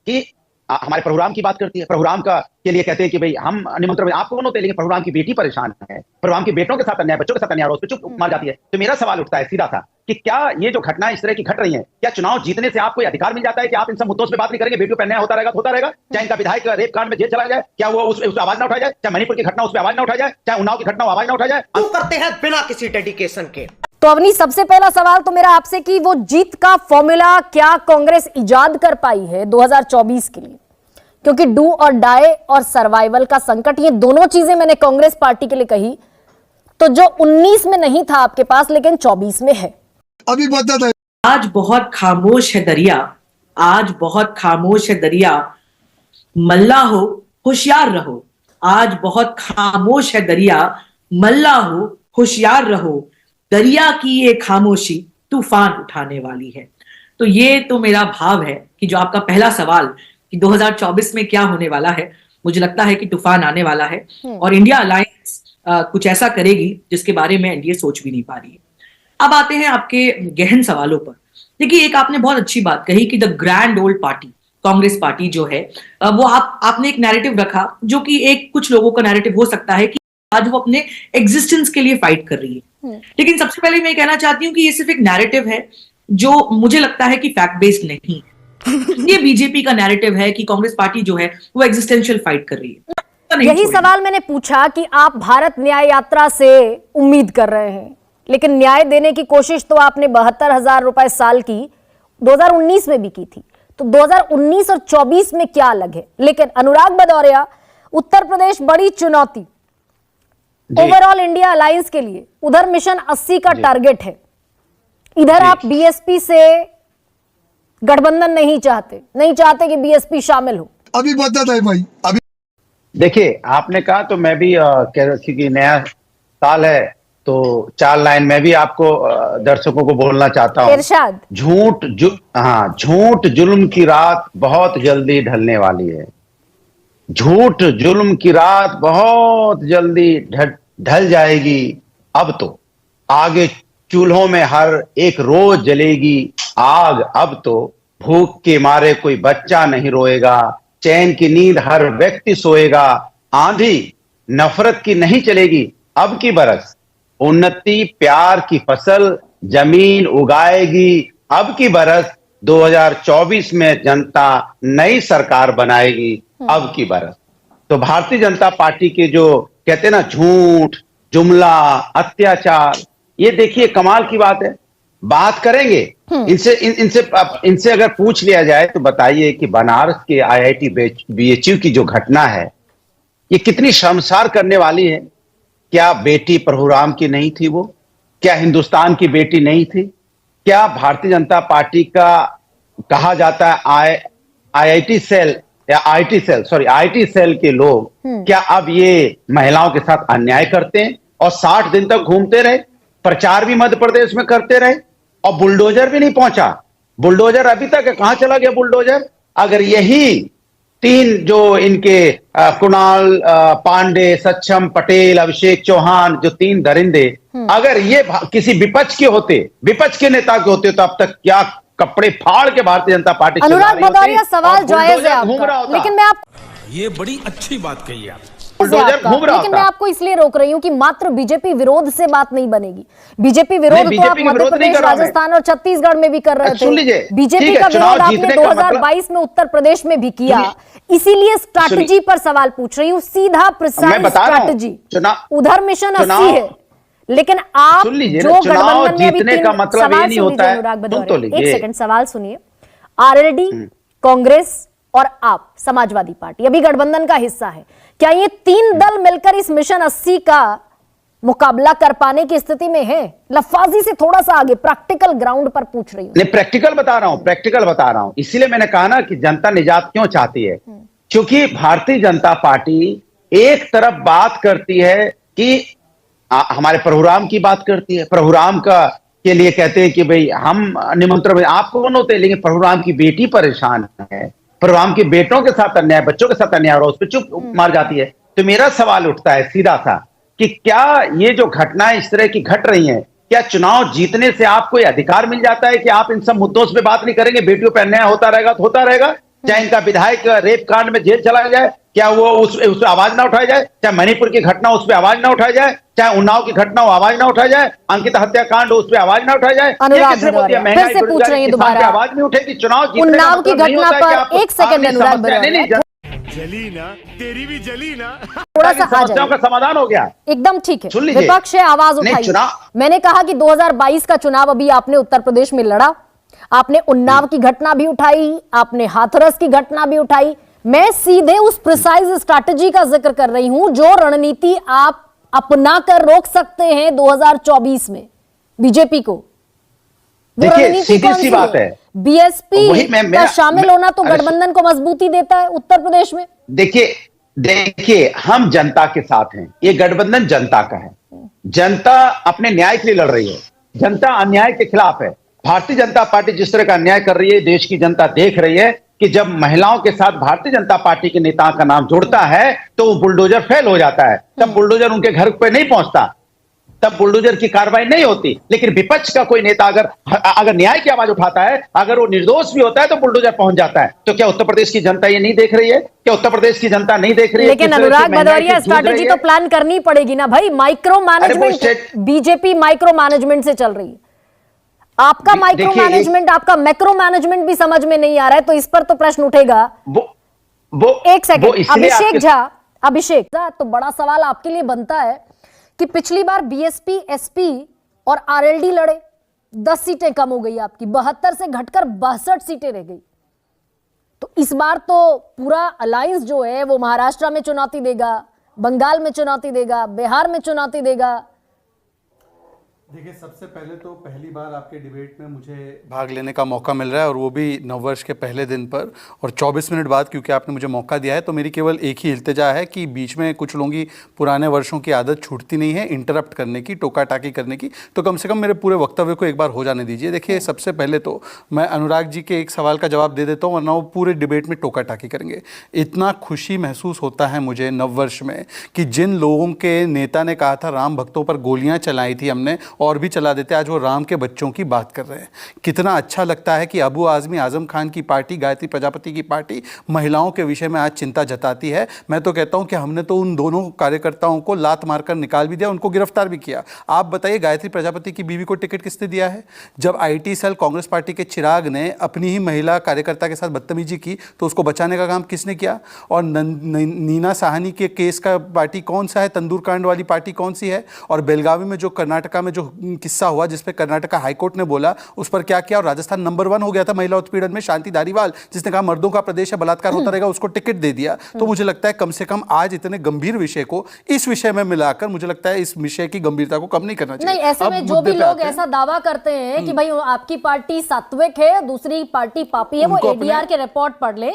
कि हमारे प्रोग्राम की बात करती है, प्रोग्राम का के लिए कहते हैं कि भाई हम निमंत्रण आपको कौन होते हैं, लेकिन प्रोग्राम की बेटी परेशान है, प्रोग्राम के बेटों के साथ अन्याय, बच्चों के साथ अन्याय, उस पर चुप मार जाती है। तो मेरा सवाल उठता है सीधा सा कि क्या ये जो घटनाएं इस तरह की घट रही हैं, क्या चुनाव जीतने से आपको अधिकार मिल जाता है कि आप इन सब मुद्दों पर बात नहीं करेंगे, बेटियों पर अन्याय होता रहेगा तो होता रहेगा? चाहे इनका विधायक रेप कांड में जेल चला जाए, क्या वो उस पर आवाज ना उठाया जाए? चाहे मणिपुर की घटना उस पर आवाज ना उठाया जाए, चाहे उन्नाव की घटना आवाज ना उठाया जाए? क्यों करते हैं बिना किसी डेडिकेशन के? तो अवनी, सबसे पहला सवाल तो मेरा आपसे कि वो जीत का फॉर्मूला क्या कांग्रेस इजाद कर पाई है 2024 के लिए? क्योंकि डू और डाई और सर्वाइवल का संकट, ये दोनों चीजें मैंने कांग्रेस पार्टी के लिए कही, तो जो 19 में नहीं था आपके पास लेकिन 24 में है। अभी बता था। आज बहुत खामोश है दरिया, आज बहुत खामोश है दरिया, मल्ला हो होशियार रहो। आज बहुत खामोश है दरिया, मल्ला हो होशियार रहो, दरिया की ये खामोशी तूफान उठाने वाली है। तो ये तो मेरा भाव है कि जो आपका पहला सवाल कि 2024 में क्या होने वाला है, मुझे लगता है कि तूफान आने वाला है और इंडिया अलायंस कुछ ऐसा करेगी जिसके बारे में एनडीए सोच भी नहीं पा रही है। अब आते हैं आपके गहन सवालों पर। देखिए, एक आपने बहुत अच्छी बात कही कि the grand old party Congress party जो है वो आपने एक नैरेटिव रखा जो कि एक कुछ लोगों का नैरेटिव हो सकता है कि आज वो अपने एग्जिस्टेंस के लिए फाइट कर रही है। लेकिन सबसे पहले मैं कहना चाहती हूँ कि ये सिर्फ एक नैरेटिव है जो मुझे लगता है कि फैक्ट बेस्ड नहीं है। ये बीजेपी का नैरेटिव है कि कांग्रेस पार्टी जो है वो एग्जिस्टेंशियल फाइट कर रही है। यही सवाल मैंने पूछा कि आप भारत न्याय यात्रा से उम्मीद कर रहे हैं, लेकिन न्याय देने की कोशिश तो आपने 72,000 रुपए साल की 2019 में भी की थी, तो 2019 और 24 में क्या अलग है? लेकिन अनुराग भदौरिया, उत्तर प्रदेश बड़ी चुनौती ओवरऑल इंडिया अलायंस के लिए, उधर मिशन 80 का टारगेट है, इधर आप बीएसपी से गठबंधन नहीं चाहते कि बीएसपी शामिल हो। अभी बता था भाई। अभी देखिए, आपने कहा तो मैं भी कह रहा थी कि नया साल है तो 4 लाइन मैं भी आपको दर्शकों को बोलना चाहता हूँ। इरशाद, झूठ जुल्म की रात बहुत जल्दी ढलने वाली है। झूठ जुल्म की रात बहुत जल्दी ढल जाएगी। अब तो आगे चूल्हों में हर एक रोज जलेगी आग। अब तो भूख के मारे कोई बच्चा नहीं रोएगा, चैन की नींद हर व्यक्ति सोएगा। आंधी नफरत की नहीं चलेगी अब की बरस, उन्नति प्यार की फसल जमीन उगाएगी अब की बरस। 2024 में जनता नई सरकार बनाएगी अब की बरस। तो भारतीय जनता पार्टी के जो कहते हैं ना झूठ जुमला अत्याचार, ये देखिए कमाल की बात है। बात करेंगे इनसे अगर पूछ लिया जाए तो बताइए कि बनारस के आईआईटी बीएचयू की जो घटना है ये कितनी शर्मसार करने वाली है। क्या बेटी प्रभुराम की नहीं थी वो? क्या हिंदुस्तान की बेटी नहीं थी? क्या भारतीय जनता पार्टी का कहा जाता है आईआईटी सेल या आईटी सेल के लोग क्या अब ये महिलाओं के साथ अन्याय करते हैं और 60 दिन तक घूमते रहे, प्रचार भी मध्य प्रदेश में करते रहे और बुलडोजर भी नहीं पहुंचा? बुलडोजर अभी तक कहां चला गया बुलडोजर? अगर यही 3 जो इनके कुणाल पांडे, सक्षम पटेल, अभिषेक चौहान, जो 3 दरिंदे अगर ये किसी विपक्ष के होते, विपक्ष के नेता के होते तो अब तक क्या कपड़े फाड़ के भारतीय जनता पार्टी अनुराग भदौरिया, सवाल जायज है आपका, लेकिन मैं ये बड़ी अच्छी बात कही आप। लेकिन मैं आपको इसलिए रोक रही हूं कि मात्र बीजेपी विरोध से बात नहीं बनेगी। बीजेपी विरोध तो आप मध्य प्रदेश, राजस्थान और छत्तीसगढ़ में भी कर रहे थे। बीजेपी का विरोध आपने 2022 में उत्तर प्रदेश में भी किया। इसीलिए स्ट्रैटेजी पर सवाल पूछ रही हूँ, सीधा प्रिसाइज स्ट्रैटेजी। उधर मिशन 80 है, लेकिन आप जो गठबंधन में अभी 3 सवाल सुनिए अनुराग भदौरिया, एक सेकंड सवाल सुनिए। आरएलडी, कांग्रेस और आप समाजवादी पार्टी अभी गठबंधन का हिस्सा है। क्या ये 3 दल मिलकर इस मिशन 80 का मुकाबला कर पाने की स्थिति में है? लफाजी से थोड़ा सा आगे, प्रैक्टिकल ग्राउंड पर पूछ रही हूं। नहीं, प्रैक्टिकल बता रहा हूं। इसीलिए मैंने कहा ना कि जनता निजात क्यों चाहती है, क्योंकि भारतीय जनता पार्टी एक तरफ बात करती है कि हमारे प्रोग्राम की बात करती है, प्रोग्राम का के लिए कहते हैं कि भाई हम निमंत्रण आपको कौन होते हैं, लेकिन प्रोग्राम की बेटी परेशान है, प्रोग्राम के बेटों के साथ अन्याय, बच्चों के साथ अन्याय, और उस पर चुप मार जाती है। तो मेरा सवाल उठता है सीधा सा कि क्या ये जो घटनाएं इस तरह की घट रही हैं, क्या चुनाव जीतने से आपको ये अधिकार मिल जाता है कि आप इन सब मुद्दों पे बात नहीं करेंगे, बेटियों पर अन्याय होता रहेगा तो होता रहेगा? चाहे इनका विधायक रेप कांड में जेल चला जाए, क्या वो उस पर आवाज ना उठाई जाए? चाहे मणिपुर की घटना उस पर आवाज ना उठाई जाए, चाहे उन्नाव की घटना हो आवाज ना उठाई जाए, अंकिता हत्याकांड हो उस पर आवाज ना उठाई जाए? अनुराग भदौरिया फिर से पूछ रही है दोबारा, आवाज नहीं उठेगी? चुनाव उन्नाव की घटना पर एक सेकंड अनुराग भदौरिया, जली ना, तेरी भी जली ना। थोड़ा सा समस्याओं का समाधान हो गया, एकदम ठीक है। सुन लीजिए, विपक्ष है, आवाज उठाई। मैंने कहा कि 2022 का चुनाव अभी आपने उत्तर प्रदेश में लड़ा, आपने उन्नाव की घटना भी उठाई, आपने हाथरस की घटना भी उठाई। मैं सीधे उस प्रिसाइज स्ट्रैटेजी का जिक्र कर रही हूं जो रणनीति आप अपना कर रोक सकते हैं 2024 में बीजेपी को। देखिए सीधी सी बात है, बीएसपी का शामिल होना तो गठबंधन को मजबूती देता है उत्तर प्रदेश में। देखिए हम जनता के साथ हैं, ये गठबंधन जनता का है। जनता अपने न्याय के लिए लड़ रही है, जनता अन्याय के खिलाफ है। भारतीय जनता पार्टी जिस तरह का अन्याय कर रही है, देश की जनता देख रही है कि जब महिलाओं के साथ भारतीय जनता पार्टी के नेताओं का नाम जुड़ता है तो बुलडोजर फेल हो जाता है। तब बुलडोजर उनके घर पे नहीं पहुंचता, तब बुलडोजर की कार्रवाई नहीं होती। लेकिन विपक्ष का कोई नेता अगर न्याय की आवाज उठाता है, अगर वो निर्दोष भी होता है तो बुलडोजर पहुंच जाता है। तो क्या उत्तर प्रदेश की जनता ये नहीं देख रही है? क्या उत्तर प्रदेश की जनता नहीं देख रही है? लेकिन अनुराग भदौरिया, स्ट्रैटेजी तो प्लान करनी पड़ेगी ना भाई। Micro management, BJP micro management से चल रही है। आपका माइक्रो मैनेजमेंट, आपका मैक्रो मैनेजमेंट भी समझ में नहीं आ रहा है, तो इस पर तो प्रश्न उठेगा। एक सेकंड, अभिषेक झा, तो बड़ा सवाल आपके लिए बनता है कि पिछली बार बीएसपी, एसपी और आरएलडी लड़े, 10 सीटें कम हो गई आपकी, 72 से घटकर 62 सीटें रह गई। तो इस बार तो पूरा अलायंस जो है वो महाराष्ट्र में चुनौती देगा, बंगाल में चुनौती देगा, बिहार में चुनौती देगा। देखिए, सबसे पहले तो पहली बार आपके डिबेट में मुझे भाग लेने का मौका मिल रहा है, और वो भी नववर्ष के पहले दिन पर, और 24 मिनट बाद, क्योंकि आपने मुझे मौका दिया है। तो मेरी केवल एक ही इल्तिजा है कि बीच में कुछ लोगों की पुराने वर्षों की आदत छूटती नहीं है इंटरप्ट करने की, टोका टाकी करने की। तो कम से कम मेरे पूरे वक्तव्य को एक बार हो जाने दीजिए। देखिए, सबसे पहले तो मैं अनुराग जी के एक सवाल का जवाब दे देता हूँ, वरना वो पूरे डिबेट में टोका टाकी करेंगे। इतना खुशी महसूस होता है मुझे नववर्ष में कि जिन लोगों के नेता ने कहा था राम भक्तों पर गोलियाँ चलाई थी हमने, और भी चला देते, आज वो राम के बच्चों की बात कर रहे हैं। कितना अच्छा लगता है कि अबू आजमी आजम खान की पार्टी, गायत्री प्रजापति की पार्टी, महिलाओं के विषय में आज चिंता जताती है। मैं तो कहता हूं कि हमने तो उन दोनों कार्यकर्ताओं को लात मारकर निकाल भी दिया, उनको गिरफ्तार भी किया। आप बताइए, गायत्री प्रजापति की बीवी को टिकट किसने दिया है? जब आईटी सेल कांग्रेस पार्टी के चिराग ने अपनी ही महिला कार्यकर्ता के साथ बदतमीजी की तो उसको बचाने का काम किसने किया? और नीना साहनी के केस का पार्टी कौन सा है? तंदूर कांड वाली पार्टी कौन सी है? और बेलगावी में जो कर्नाटका में जो किस्सा हुआ जिस पे कर्नाटका हाईकोर्ट ने बोला, उस पर क्या किया? और राजस्थान नंबर 1 हो गया था महिला उत्पीड़न में, शांति धारीवाल, जिसने कहा मर्दों का प्रदेश है, बलात्कार होता रहेगा, उसको टिकट दे दिया। तो मुझे लगता है कम से कम आज इतने गंभीर विषय को इस विषय में मिलाकर, मुझे लगता है इस विषय की गंभीरता को कम नहीं करना चाहिए। नहीं, ऐसे में जो भी लोग ऐसा दावा करते हैं कि भाई आपकी पार्टी सात्विक है, दूसरी पार्टी पापी है, वो एडीआर के रिपोर्ट पढ़ ले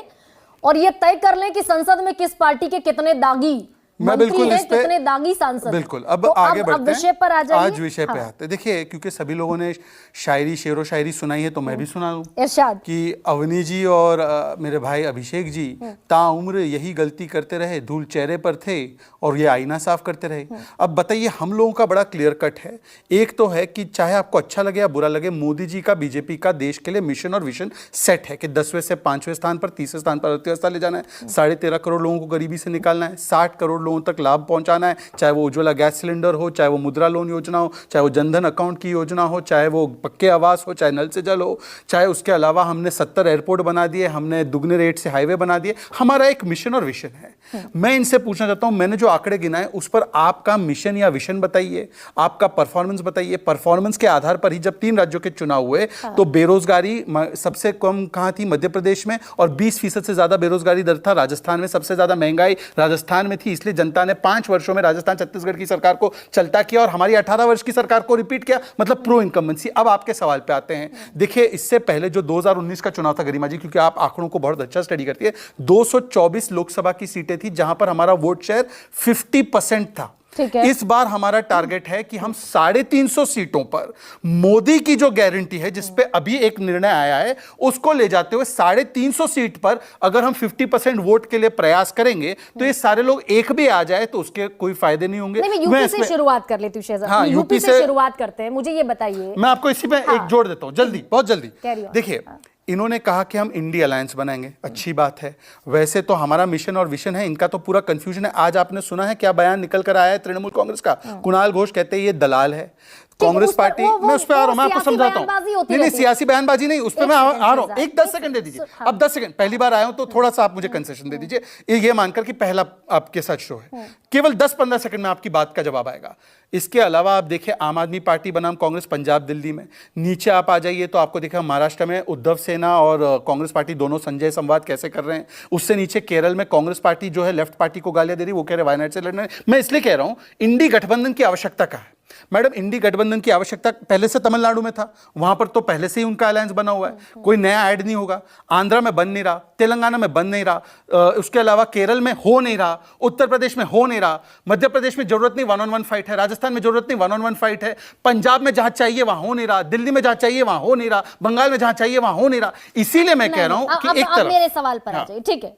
और ये तय कर ले कि संसद में किस पार्टी के कितने दागी मैं बिल्कुल इस पे, कितने दागी सांसद। बिल्कुल, अब तो आगे बढ़ते हैं, विषय पर आ जाइए। आज विषय पे आते हैं। देखिए, क्योंकि सभी लोगों ने शायरी, शेरो शायरी सुनाई है, तो मैं भी सुना दूं इरशाद कि अवनी जी और मेरे भाई अभिषेक जी ताउम्र यही गलती करते रहे, धूल चेहरे पर थे और ये आईना साफ करते रहे। अब बताइए, हम लोगों का बड़ा क्लियर कट है। एक तो है कि चाहे आपको अच्छा लगे या बुरा लगे, मोदी जी का, बीजेपी का देश के लिए मिशन और विजन सेट है कि 10वें से 5वें स्थान पर, 30वें स्थान पर अर्थव्यवस्था ले जाना है, 13.5 करोड़ लोगों को गरीबी से निकालना है, 60 करोड़ लोगों तक लाभ पहुंचाना है, चाहे वो उज्ज्वला गैस सिलेंडर हो, चाहे वो मुद्रा लोन योजना हो, चाहे वो जनधन अकाउंट की योजना हो, चाहे वो पक्के आवास हो, चाहे नल से जल हो, चाहे उसके अलावा हमने 70 एयरपोर्ट बना दिए, हमने दुगने रेट से हाईवे बना दिए। हमारा एक मिशन और विजन है। मैं इनसे पूछना चाहता हूं, मैंने जो आंकड़े गिनाए उस पर आपका मिशन या विजन बताइए, आपका परफॉर्मेंस बताइए। परफॉर्मेंस के आधार पर ही जब 3 राज्यों के चुनाव हुए तो बेरोजगारी सबसे कम कहां थी? मध्य प्रदेश में, और 20% से ज्यादा बेरोजगारी दर था राजस्थान में। सबसे ज्यादा महंगाई राजस्थान में थी, इसलिए जनता ने 5 वर्षों में राजस्थान छत्तीसगढ़ की सरकार को चलता किया और हमारी 18 वर्ष की सरकार को रिपीट किया, मतलब प्रो इनकम्बेंसी। अब आपके सवाल पे आते हैं। देखिए, इससे पहले जो 2019 का चुनाव था, गरिमा जी, क्योंकि आप आंकड़ों को बहुत अच्छा स्टडी करती है, 224 लोकसभा की सीटें थी जहां पर हमारा वोट शेयर 50% था। इस बार हमारा टारगेट है कि हम 350 सीटों पर मोदी की जो गारंटी है, जिसपे अभी एक निर्णय आया है, उसको ले जाते हुए 350 सीट पर अगर हम 50% वोट के लिए प्रयास करेंगे तो ये सारे लोग एक भी आ जाए तो उसके कोई फायदे नहीं होंगे। नहीं, यूपी से शुरुआत कर लेती हूं शहजाद। हाँ, यूपी से शुरुआत करते हैं। मुझे ये बताइए, मैं आपको इसी में एक जोड़ देता हूं, जल्दी, बहुत जल्दी। देखिए, इन्होंने कहा कि हम इंडी अलायंस बनाएंगे, अच्छी बात है। वैसे तो हमारा मिशन और विशन है, इनका तो पूरा कंफ्यूजन है। आज आपने सुना है क्या बयान निकल कर आया है तृणमूल कांग्रेस का? कुणाल घोष कहते हैं ये दलाल है कांग्रेस पार्टी। मैं उस पर आ रहा हूं, मैं आपको समझाता हूं। नहीं, सियासी बयानबाजी नहीं, उस पर मैं आ रहा हूं। एक 10 सेकंड दे दीजिए। अब 10 सेकंड, पहली बार आया हूं तो थोड़ा सा आप मुझे कंसेशन दे दीजिए, ये मानकर कि पहला आपके साथ शो है। केवल 10-15 सेकंड में आपकी बात का जवाब आएगा। इसके अलावा आप देखिए, आम आदमी पार्टी बनाम कांग्रेस पंजाब दिल्ली में, नीचे आप आ जाइए तो आपको देखा महाराष्ट्र में उद्धव सेना और कांग्रेस पार्टी दोनों संजय संवाद कैसे कर रहे हैं। उससे नीचे केरल में कांग्रेस पार्टी जो है लेफ्ट पार्टी को गालियां दे रही, वो कह रहे वायनाड से लड़ना है। मैं इसलिए कह रहा हूं इंडी गठबंधन की आवश्यकता का है। मैडम, इंडी गठबंधन की आवश्यकता पहले से तमिलनाडु में था, वहां पर तो पहले से ही उनका अलायंस बना हुआ है, कोई नया ऐड नहीं होगा। आंध्रा में बन नहीं रहा, तेलंगाना में बन नहीं रहा, उसके अलावा केरल में हो नहीं रहा, उत्तर प्रदेश में हो नहीं रहा, मध्य प्रदेश में जरूरत नहीं 1-on-1 फाइट है, राजस्थान में जरूरत नहीं 1-on-1 फाइट है, पंजाब में जहां चाहिए वहां हो नहीं रहा, दिल्ली में जहां चाहिए वहां हो नहीं रहा, बंगाल में जहां चाहिए वहां हो नहीं रहा। इसीलिए मैं कह रहा हूं कि एक तरफ मेरे सवाल पर आ जाइए, ठीक है,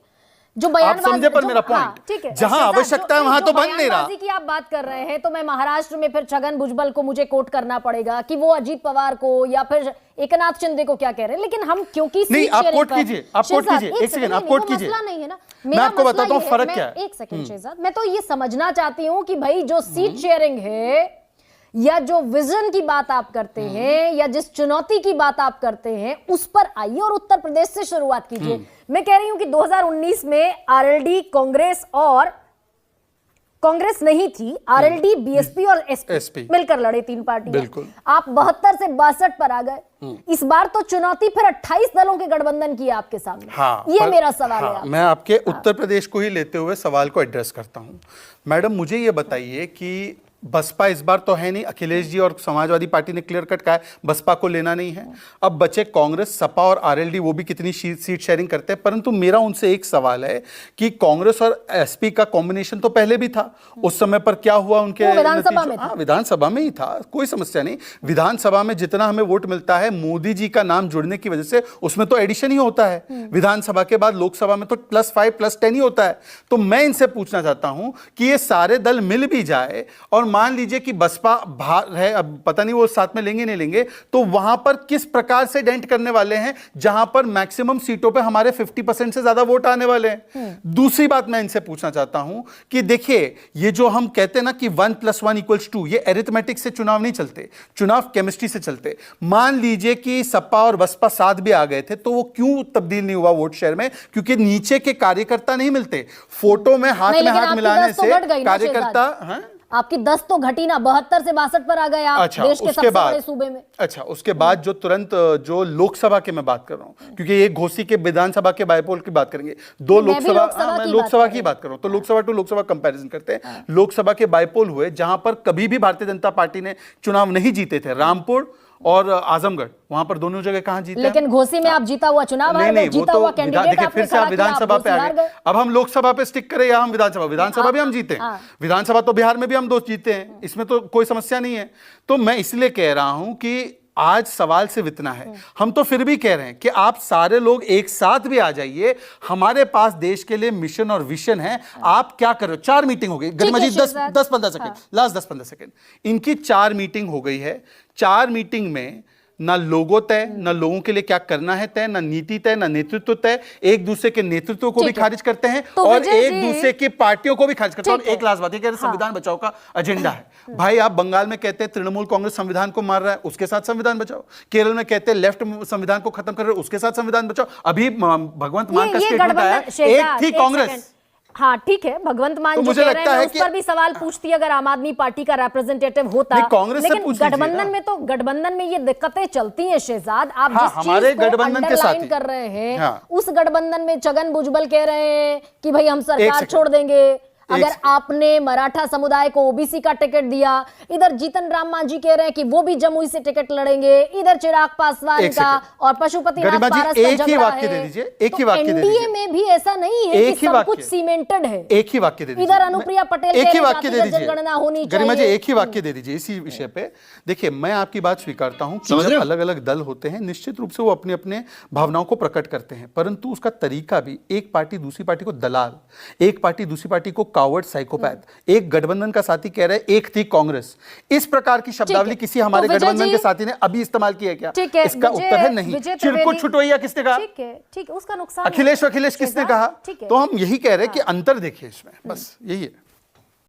जो आप समझे पर मेरा पॉइंट, ठीक है, जहां आवश्यकता है वहां तो बन नहीं रहा। की आप बात कर रहे हैं तो मैं महाराष्ट्र में फिर छगन भुजबल को मुझे कोट करना पड़ेगा कि वो अजीत पवार को या फिर एकनाथ शिंदे को क्या कह रहे हैं, लेकिन हम क्योंकि नहीं, आप कोट कीजिए, आप कोट कीजिए, एक सेकंड आप कोट कीजिए। मसला नहीं है ना, मैं आपको बताता हूं फर्क क्या है। एक सेकंड शहजाद, मैं तो ये समझना चाहती हूं कि भाई जो सीट शेयरिंग है या जो विजन की बात आप करते हैं या जिस चुनौती की बात आप करते हैं उस पर आइए और उत्तर प्रदेश से शुरुआत कीजिए। मैं कह रही हूं कि 2019 में आरएलडी कांग्रेस नहीं थी, आरएलडी बीएसपी और एसपी मिलकर लड़े, 3 पार्टियां। आप 72 से 62 पर आ गए। इस बार तो चुनौती फिर 28 दलों के गठबंधन की आपके सामने। हाँ, ये मेरा सवाल है। मैं आपके उत्तर प्रदेश को ही लेते हुए सवाल को एड्रेस करता हूं। मैडम, मुझे ये बताइए कि बसपा इस बार तो है नहीं, अखिलेश जी और समाजवादी पार्टी ने क्लियर कट कहा है बसपा को लेना नहीं है। अब बचे कांग्रेस, सपा और आरएलडी, वो भी कितनी सीट शेयरिंग करते हैं। परंतु मेरा उनसे एक सवाल है कि कांग्रेस और एसपी का कॉम्बिनेशन तो पहले भी था, उस समय पर क्या हुआ उनके विधानसभा में? हाँ, विधानसभा में ही था, कोई समस्या नहीं। विधानसभा में जितना हमें वोट मिलता है मोदी जी का नाम जुड़ने की वजह से उसमें तो एडिशन ही होता है। विधानसभा के बाद लोकसभा में तो +5 +10 ही होता है। तो मैं इनसे पूछना चाहता हूं कि ये सारे दल मिल भी जाए और मान लीजिए कि बसपा बाहर है, अब पता नहीं वो साथ में लेंगे नहीं लेंगे, तो वहां पर किस प्रकार से डेंट करने वाले हैं जहां पर मैक्सिमम सीटों पे हमारे 50% से ज्यादा वोट आने वाले हैं। दूसरी बात मैं इनसे पूछना चाहता हूं कि देखिए, ये जो हम कहते हैं ना कि 1 + 1 = 2, ये एरिथमेटिक से चुनाव नहीं चलते, चुनाव केमिस्ट्री से चलते। मान लीजिए कि सपा और बसपा साथ भी आ गए थे, तो वो क्यों तब्दील नहीं हुआ वोट शेयर में? क्योंकि नीचे के कार्यकर्ता नहीं मिलते। फोटो में हाथ मिलाने से कार्यकर्ता, आपकी 10 तो घटी ना, 72 से 62 पर आ गए आप। अच्छा, देश के सबसे बड़े सूबे में। अच्छा, उसके बाद जो तुरंत जो लोकसभा के मैं बात कर रहा हूं, क्योंकि ये घोसी के विधानसभा के बायपोल की बात करेंगे, दो लोकसभा, मैं लोकसभा की बात कर रहा हूं, तो लोकसभा टू लोकसभा कंपैरिजन करते हैं। लोकसभा के बायपोल हुए जहां पर कभी भी भारतीय जनता पार्टी ने चुनाव नहीं जीते थे, रामपुर और आजमगढ़, वहां पर दोनों जगह कहां जीते? लेकिन घोसी में आप जीता हुआ चुनाव हार गए, जीता हुआ कैंडिडेट देखिए, फिर से आप विधानसभा पे आ गए। अब हम लोकसभा पे स्टिक करें या हम विधानसभा भी हम जीते हैं। विधानसभा तो बिहार में भी हम 2 जीते हैं, इसमें तो कोई समस्या नहीं है। तो मैं इसलिए कह रहा हूं कि आज सवाल सिर्फ इतना है, हम तो फिर भी कह रहे हैं कि आप सारे लोग एक साथ भी आ जाइए, हमारे पास देश के लिए मिशन और विजन है। आप क्या कर रहे हो? 4 मीटिंग हो गई, गरिमा जी, 10-15 सेकंड, लास्ट 10-15 सेकंड, इनकी 4 मीटिंग हो गई है। 4 मीटिंग में ना लोगो तय, ना लोगों के लिए क्या करना है तय, ना नीति तय, ना नेतृत्व तय। एक दूसरे के नेतृत्व को भी खारिज करते हैं और एक दूसरे की पार्टियों को भी खारिज करते हैं। और एक लास्ट बात है, संविधान बचाओ का एजेंडा है। भाई, आप बंगाल में कहते हैं तृणमूल कांग्रेस संविधान को मार रहा है, उसके साथ संविधान बचाओ। केरल में कहते हैं लेफ्ट संविधान को खत्म कर रहे हैं, उसके साथ संविधान बचाओ। अभी भगवंत मान का स्टेटमेंट आया, एक थी कांग्रेस। हाँ, ठीक है, भगवंत मान तो मुझे लगता है उस पर भी सवाल पूछती अगर आम आदमी पार्टी का रिप्रेजेंटेटिव होता, लेकिन गठबंधन में ये दिक्कतें चलती हैं शहजाद। आप जिस चीज को अंडरलाइन कर रहे हैं, उस गठबंधन में छगन भुजबल कह रहे हैं कि भाई हम सरकार छोड़ देंगे अगर आपने मराठा समुदाय को ओबीसी का टिकट दिया। इधर जीतन राम मांझी कह रहे हैं कि वो भी जमुई से टिकट लड़ेंगे। इधर चिराग पासवान का और पशुपतिनाथ पारस का झगड़ा है। एक ही वाक्य दे दीजिए। एनडीए में भी ऐसा नहीं है कि सब कुछ सीमेंटेड है। एक ही वाक्य दे दीजिए। इधर अनुप्रिया पटेल एक ही वाक्य दे दीजिए, जनगणना होनी गरिमा जी, चाहिए। एक ही वाक्य दे दीजिए इसी विषय पे। देखिए, मैं आपकी बात स्वीकारता हूं कि जब अलग अलग दल होते हैं निश्चित रूप से वो अपने अपने भावनाओं को प्रकट करते हैं, परंतु उसका तरीका भी, एक पार्टी दूसरी पार्टी को दलाल, एक पार्टी दूसरी पार्टी को कावर्ड साइकोपैथ। एक गठबंधन का साथी कह रहा है एक थी कांग्रेस। इस प्रकार की शब्दावली किसी हमारे गठबंधन के साथी ने अभी इस्तेमाल किया क्या? इसका उत्तर है नहीं। चिरकुट छुटवैया किसने कहा? ठीक है, उसका नुकसान अखिलेश किसने कहा? तो हम यही कह रहे हैं कि अंतर देखिए इसमें, बस यही है।